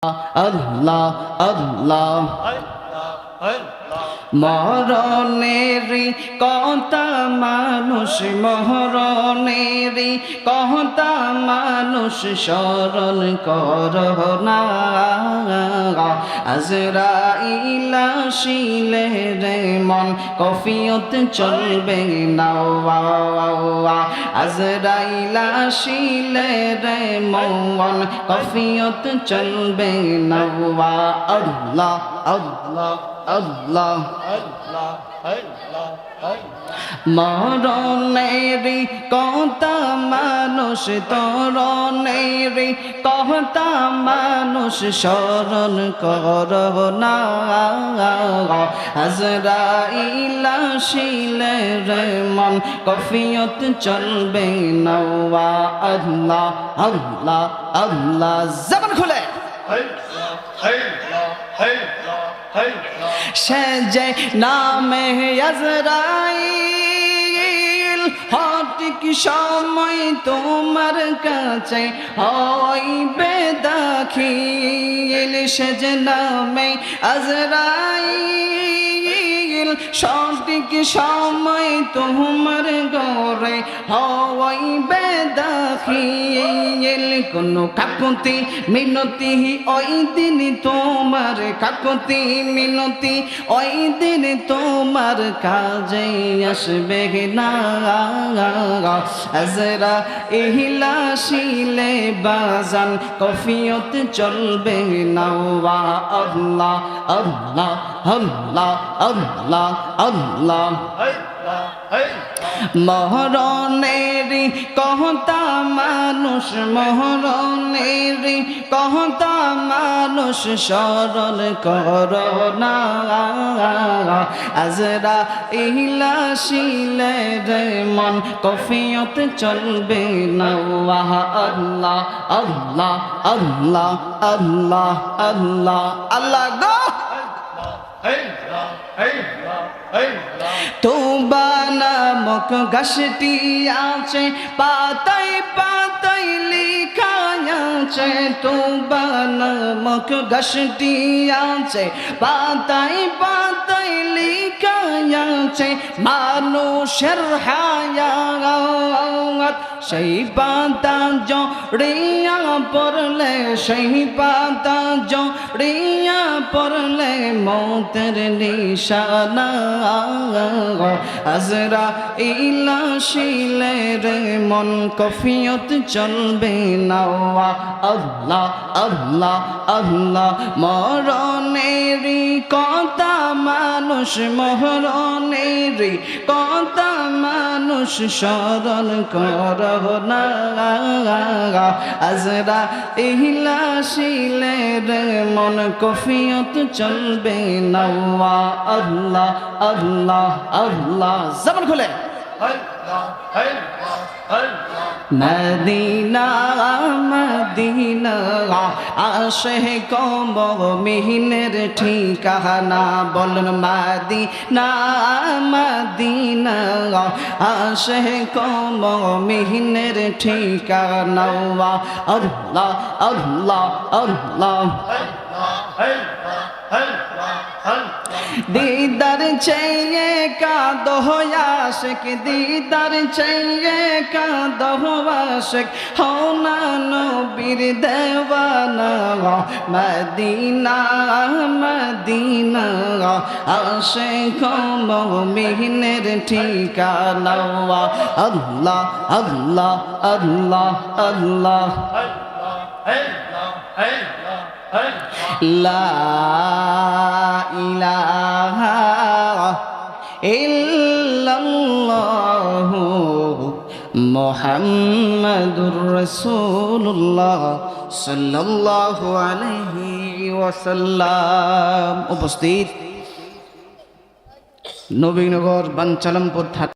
আল্লাহ আল্লাহ মরণের কথা মানুষ মরণের কথা মানুষ স্মরণ করো না আজরাইল আসিলে রে মন কফিয়ত চলবে না আজরাইল আসিলে রে মন কফিয়ত চলবে না আল্লাহ আল্লাহ আল্লাহ মরণের কথা মানুষ তরণের কথা মানুষ স্মরণ করো না আজরাইল আসিলে রে মন কফিয়ত চলবে না আল্লাহ আল্লাহ আল্লাহ জবান খুলে সে যে নামে আজরাইল হঠিক সময় তোমার কাছে হইবে দাখিল সে যে নামে আজরাইল সঠিক সময় তোমার ঘরে হইবে দাখিল কোন কাকুতি মিনতি ওই দিন তোমার কাকুতি মিনতি ওই দিন তোমার কাজে আসবে না আজরাইল আসিলে বাজান কফিয়ত চলবে না আল্লাহ আল্লাহ আল্লাহ আল্লাহ আল্লাহ মরণের কথা মানুষ মরণের কথা মানুষ স্মরণ করো না আজরাইল আসিলে রে মন কফিয়ত চলবে না আল্লাহ আল্লাহ আল্লাহ আল্লাহ আল্লাহ আল্লাহ গো তোবা নামক গাছটি আছে পাতায় পাতায় লেখা আছে তোবা নামক গাছটি আছে পাতায় পাতায় লেখা আছে মানুষের হায়াত সেই পাতা জড়িয়া পড়লে সেই পাতা জড়িয়া পড়লে মৌতের নিশানা আজরাইল আসিলে রে মন কফিয়ত চলবে না আল্লাহ আল্লাহ আল্লাহ মরণের কথা মানুষ মরণের কথা মানুষ স্মরণ করো না আজরাইল আসিলে রে মন কফিয়ত চলবে না আল্লাহ আল্লাহ আল্লাহ জবান খুলে মদিনা মদিনা আশিক মুমিনের ঠিকানা বলুন মদিনা মদিনা আশিক মুমিনের ঠিকানা আল্লাহ আল্লাহ আল্লাহ दीदार चाहिए का दो आशिक दीदार चाहिए का दो आशिक होना नबीर देवाना मदीना मदीना आशिक मुमिনের ঠিকানা আল্লাহ আল্লাহ আল্লাহ আল্লাহ লা ইলাহা ইল্লাল্লাহু মুহাম্মাদুর রাসূলুল্লাহ সাল্লাল্লাহু আলাইহি ওয়াসাল্লাম। উপস্থিত নবীনগর বাঞ্ছারামপুর